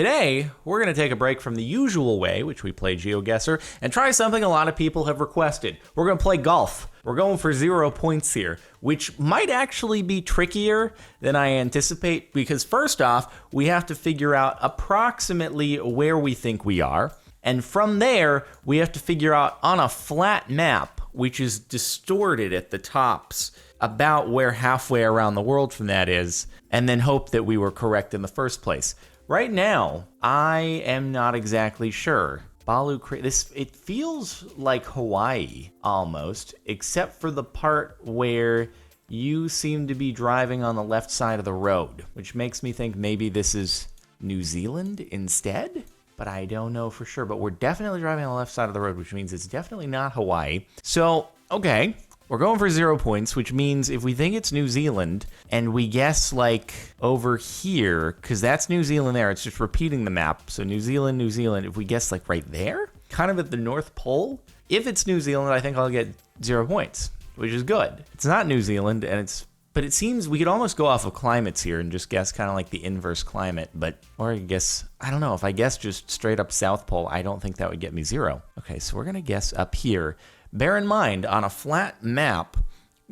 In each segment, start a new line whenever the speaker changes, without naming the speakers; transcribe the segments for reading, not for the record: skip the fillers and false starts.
Today, we're going to take a break from the usual way, which we play GeoGuessr, and try something a lot of people have requested. We're going to play golf. We're going for 0 points here, which might actually be trickier than I anticipate, because first off, we have to figure out approximately where we think we are, and from there, we have to figure out on a flat map, which is distorted at the tops, about where halfway around the world from that is, and then hope that we were correct in the first place. Right now, I am not exactly sure. It feels like Hawaii, almost, except for the part where you seem to be driving on the left side of the road, which makes me think maybe this is New Zealand instead? But I don't know for sure. But we're definitely driving on the left side of the road, which means it's definitely not Hawaii. So, okay. We're going for 0 points, which means if we think it's New Zealand and we guess like over here, because that's New Zealand there, it's just repeating the map. So New Zealand, if we guess like right there, kind of at the North Pole, if it's New Zealand, I think I'll get 0 points, which is good. It's not New Zealand, but it seems we could almost go off of climates here and just guess kind of like the inverse climate, or I guess, I don't know, if I guess just straight up South Pole, I don't think that would get me 0. Okay, so we're gonna guess up here. Bear in mind, on a flat map,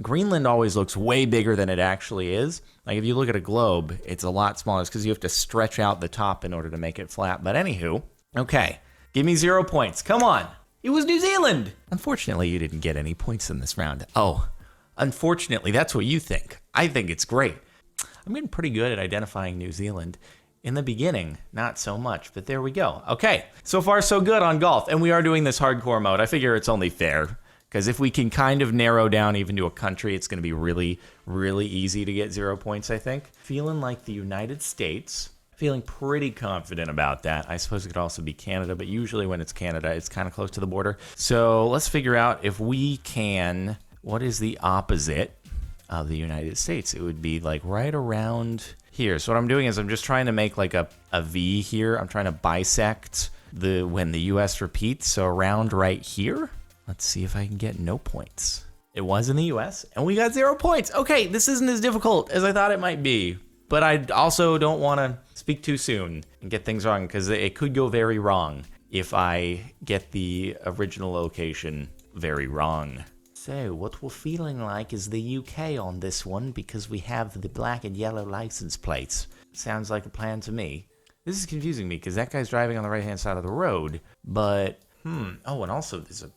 Greenland always looks way bigger than it actually is. Like if you look at a globe, it's a lot smaller. It's because you have to stretch out the top in order to make it flat. But anywho, okay, give me 0 points. Come on. It was New Zealand. Unfortunately, you didn't get any points in this round. Oh, unfortunately, that's what you think. I think it's great. I'm getting pretty good at identifying New Zealand. In the beginning, not so much, but there we go. Okay, so far so good on golf, and we are doing this hardcore mode. I figure it's only fair, because if we can kind of narrow down even to a country, it's going to be really, really easy to get 0 points, I think. Feeling like the United States, feeling pretty confident about that. I suppose it could also be Canada, but usually when it's Canada, it's kind of close to the border. So let's figure out if we can, what is the opposite of the United States? It would be like right around here. So what I'm doing is I'm just trying to make like a V here. I'm trying to bisect when the US repeats. So around right here. Let's see if I can get no points. It was in the US and we got 0 points. Okay, this isn't as difficult as I thought it might be. But I also don't want to speak too soon and get things wrong, because it could go very wrong if I get the original location very wrong. So what we're feeling like is the UK on this one, because we have the black and yellow license plates. Sounds like a plan to me. This is confusing me because that guy's driving on the right-hand side of the road, but, oh, and also there's a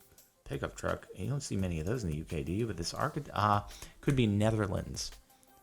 pickup truck. You don't see many of those in the UK, do you? But this could be Netherlands.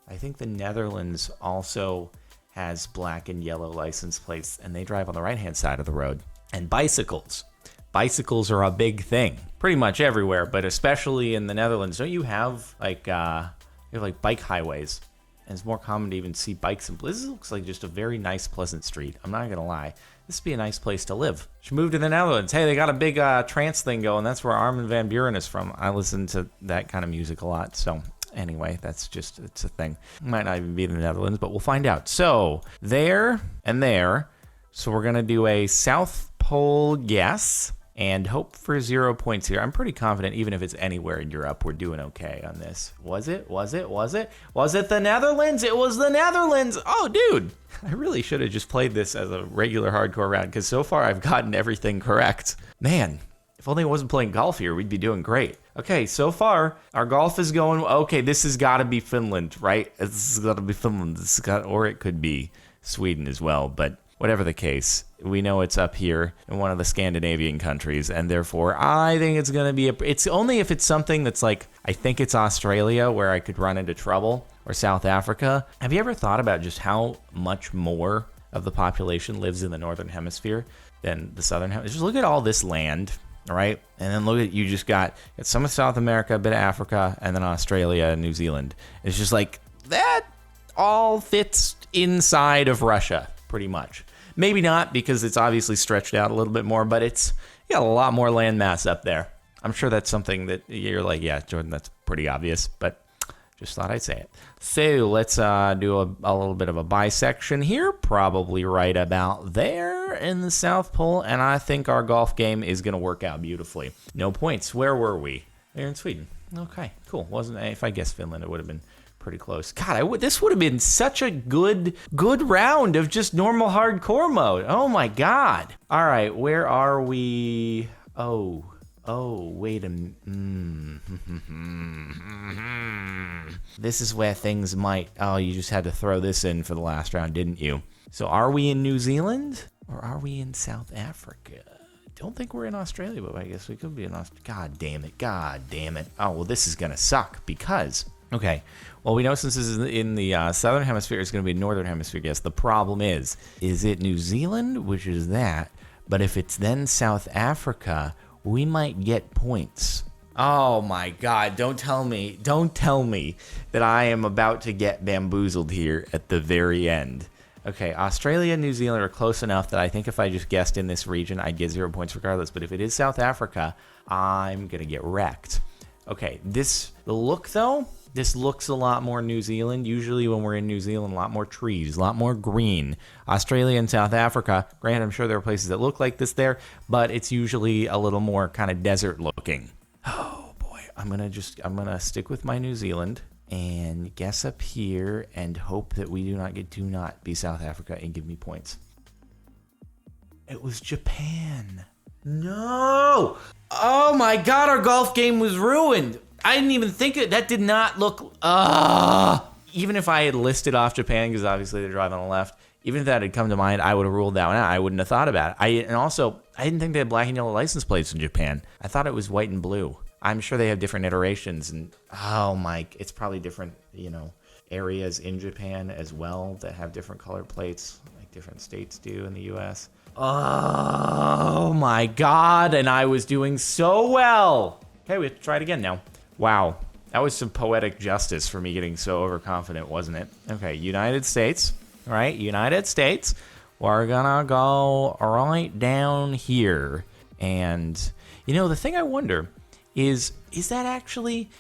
I think the Netherlands also has black and yellow license plates, and they drive on the right-hand side of the road. And bicycles. Bicycles are a big thing, pretty much everywhere, but especially in the Netherlands. Don't you have like bike highways? And it's more common to even see bikes. And this looks like just a very nice, pleasant street. I'm not gonna lie, this would be a nice place to live. Should move to the Netherlands. Hey, they got a big trance thing going. That's where Armin van Buuren is from. I listen to that kind of music a lot. So anyway, it's a thing. Might not even be in the Netherlands, but we'll find out. So there and there. So we're gonna do a South Pole guess and hope for 0 points here. I'm pretty confident even if it's anywhere in Europe, we're doing okay on this. Was it the Netherlands? It was the Netherlands. Oh, dude, I really should have just played this as a regular hardcore round, because so far I've gotten everything correct. Man, if only I wasn't playing golf here, we'd be doing great. Okay, so far our golf is going, okay, this has gotta be Finland, right? This has gotta be Finland. Or it could be Sweden as well, but whatever the case, we know it's up here in one of the Scandinavian countries, and therefore I think it's going to be it's only if it's something that's like, I think it's Australia where I could run into trouble, or South Africa. Have you ever thought about just how much more of the population lives in the northern hemisphere than the southern hemisphere? Just look at all this land, all right? And then look at, you just got some of South America, a bit of Africa, and then Australia and New Zealand. It's just like, that all fits inside of Russia, pretty much. Maybe not, because it's obviously stretched out a little bit more, but it's got a lot more land mass up there. I'm sure that's something that you're like, yeah, Jordan, that's pretty obvious, but just thought I'd say it. So let's do a little bit of a bisection here, probably right about there in the South Pole, and I think our golf game is going to work out beautifully. No points. Where were we? We're in Sweden. Okay, cool. If I guessed Finland, it would have been pretty close. God, this would have been such a good round of just normal hardcore mode. Oh my God. All right, where are we? Oh, wait a minute. This is where things might... Oh, you just had to throw this in for the last round, didn't you? So are we in New Zealand or are we in South Africa? Don't think we're in Australia, but I guess we could be in Australia. God damn it. Oh, well, this is going to suck because... Okay, well, we know since this is in the southern hemisphere, it's going to be northern hemisphere. Yes, the problem is it New Zealand, which is that, but if it's then South Africa, we might get points. Oh my God, don't tell me that I am about to get bamboozled here at the very end. Okay, Australia and New Zealand are close enough that I think if I just guessed in this region, I'd get 0 points regardless. But if it is South Africa, I'm going to get wrecked. Okay, the look though, this looks a lot more New Zealand. Usually when we're in New Zealand, a lot more trees, a lot more green. Australia and South Africa, granted, I'm sure there are places that look like this there, but it's usually a little more kind of desert looking. Oh boy, I'm gonna stick with my New Zealand and guess up here and hope that we do not be South Africa and give me points. It was Japan. No! Oh my God, our golf game was ruined. I didn't even think that did not look, even if I had listed off Japan, because obviously they drive on the left, even if that had come to mind, I would have ruled that one out. I wouldn't have thought about it. And also, I didn't think they had black and yellow license plates in Japan. I thought it was white and blue. I'm sure they have different iterations, and it's probably different, areas in Japan as well that have different color plates, like different states do in the U.S. Oh my God, and I was doing so well. Okay, we have to try it again now. Wow, that was some poetic justice for me getting so overconfident, wasn't it? Okay, United States, right? United States. We're gonna go right down here. And, the thing I wonder is that actually,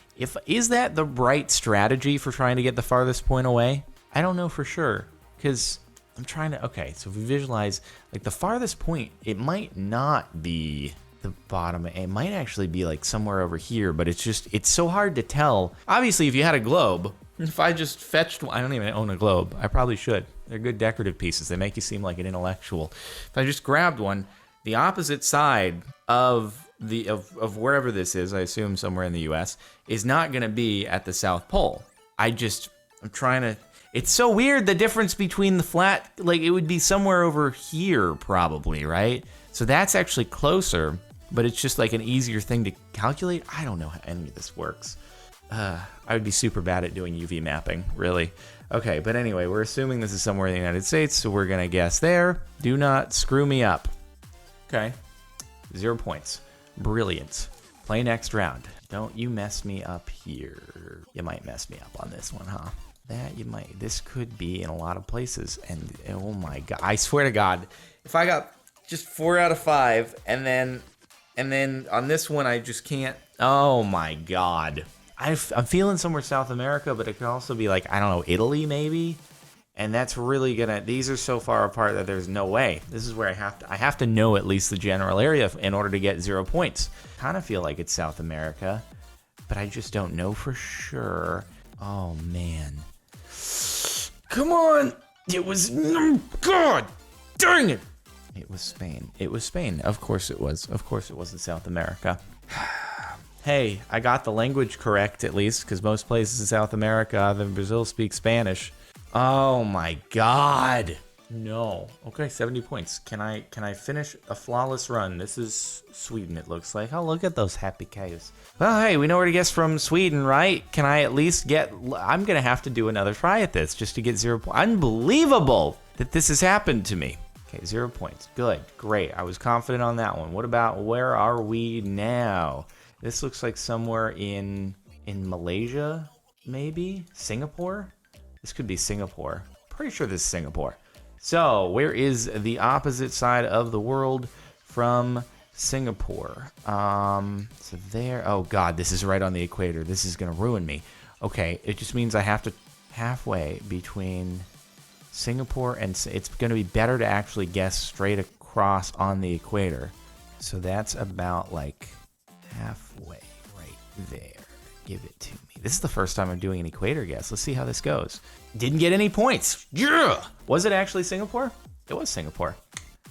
is that the right strategy for trying to get the farthest point away? I don't know for sure, because I'm trying to, okay, so if we visualize, like the farthest point, it might not be the bottom. It might actually be like somewhere over here, but it's so hard to tell. Obviously, if you had a globe, if I just fetched one, I don't even own a globe. I probably should. They're good decorative pieces. They make you seem like an intellectual. If I just grabbed one, the opposite side of wherever this is, I assume somewhere in the US, is not going to be at the South Pole. I'm trying to, it's so weird, the difference between the flat, like it would be somewhere over here probably, right? So that's actually closer, but it's just like an easier thing to calculate. I don't know how any of this works. I would be super bad at doing UV mapping, really. Okay, but anyway, we're assuming this is somewhere in the United States, so we're gonna guess there. Do not screw me up. Okay, 0 points. Brilliant. Play next round. Don't you mess me up here. You might mess me up on this one, huh? That you might. This could be in a lot of places, and oh my God, I swear to God, if I got just 4 out of 5, and then on this one I just can't. Oh my God, I'm feeling somewhere South America, but it could also be like, I don't know, Italy maybe, and that's really gonna. These are so far apart that there's no way. This is where I have to know at least the general area in order to get 0 points. Kind of feel like it's South America, but I just don't know for sure. Oh man, come on! It was, God, dang it! It was Spain. It was Spain. Of course it was. Of course it wasn't South America. Hey, I got the language correct at least, because most places in South America other than Brazil speak Spanish. Oh my God. No. Okay, 70 points. Can I finish a flawless run? This is Sweden, it looks like. Oh, look at those happy cows. Well, hey, we know where to guess from Sweden, right? Can I at least get... I'm going to have to do another try at this just to get 0 points. Unbelievable that this has happened to me. Okay, 0 points. Good. Great. I was confident on that one. What about where are we now? This looks like somewhere in Malaysia, maybe? Singapore? This could be Singapore. Pretty sure this is Singapore. So, where is the opposite side of the world from Singapore? So there. Oh God, this is right on the equator. This is gonna ruin me. Okay, it just means I have to halfway between Singapore and it's gonna be better to actually guess straight across on the equator. So that's about like halfway right there. Give it to me. This is the first time I'm doing an equator guess. Let's see how this goes. Didn't get any points. Yeah. Was it actually Singapore? It was Singapore.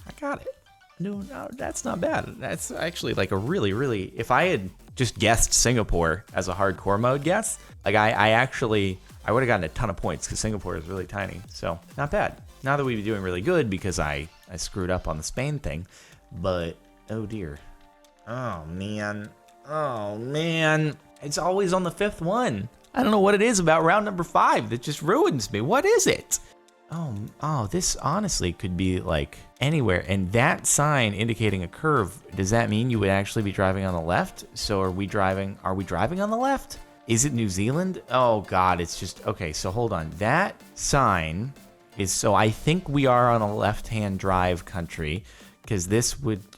I got it. No, that's not bad. That's actually like a really, if I had just guessed Singapore as a hardcore mode guess, like I would have gotten a ton of points because Singapore is really tiny. So not bad. Now that we'd be doing really good because I screwed up on the Spain thing, but oh dear. Oh man. It's always on the 5th one. I don't know what it is about round number 5 that just ruins me. What is it? Oh, this honestly could be like anywhere. And that sign indicating a curve, does that mean you would actually be driving on the left? So are we driving on the left? Is it New Zealand? Oh God, it's just, okay, so hold on. That sign is, so I think we are on a left-hand drive country, because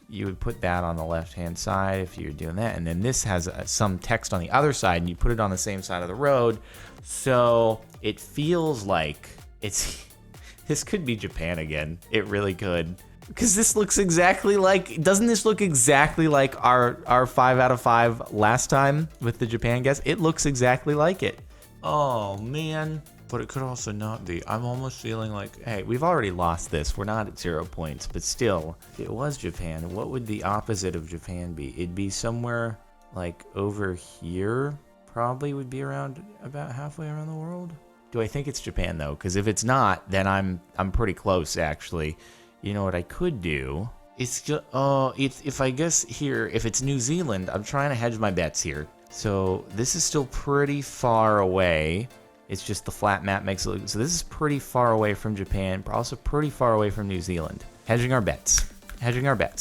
you would put that on the left-hand side if you're doing that. And then this has some text on the other side and you put it on the same side of the road. So it feels like this could be Japan again. It really could. Because this looks exactly like, doesn't this look exactly like our 5 out of 5 last time with the Japan guess? It looks exactly like it. Oh man. But it could also not be. I'm almost feeling like, hey, we've already lost this. We're not at 0 points, but still, if it was Japan, what would the opposite of Japan be? It'd be somewhere like over here, probably would be around about halfway around the world. Do I think it's Japan though? Because if it's not, then I'm pretty close actually. You know what I could do? It's just, if I guess here, if it's New Zealand, I'm trying to hedge my bets here. So this is still pretty far away. It's just the flat map makes it look, so this is pretty far away from Japan, but also pretty far away from New Zealand. Hedging our bets.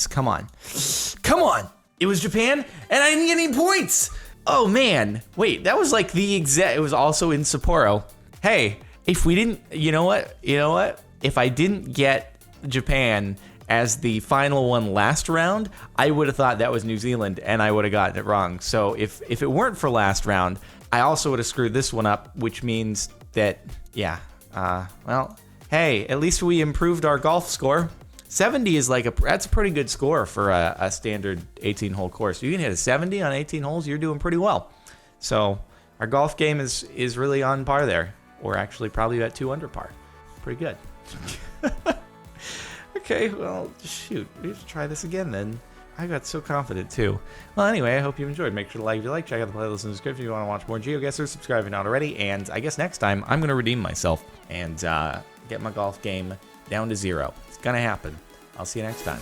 Come on. It was Japan, and I didn't get any points. Oh man. Wait, that was like it was also in Sapporo. Hey, if we didn't, you know what? If I didn't get Japan as the final one last round, I would have thought that was New Zealand, and I would have gotten it wrong. So if it weren't for last round, I also would have screwed this one up, which means that, yeah, well, hey, at least we improved our golf score. 70 is that's a pretty good score for a standard 18-hole course. You can hit a 70 on 18 holes, you're doing pretty well. So our golf game is really on par there, or actually probably at 2 under par. Pretty good. Okay, well, shoot, we have to try this again then. I got so confident too. Well, anyway, I hope you enjoyed. Make sure to like if you like. Check out the playlist in the description if you want to watch more GeoGuessr. Subscribe if you're not already. And I guess next time I'm going to redeem myself and get my golf game down to 0. It's going to happen. I'll see you next time.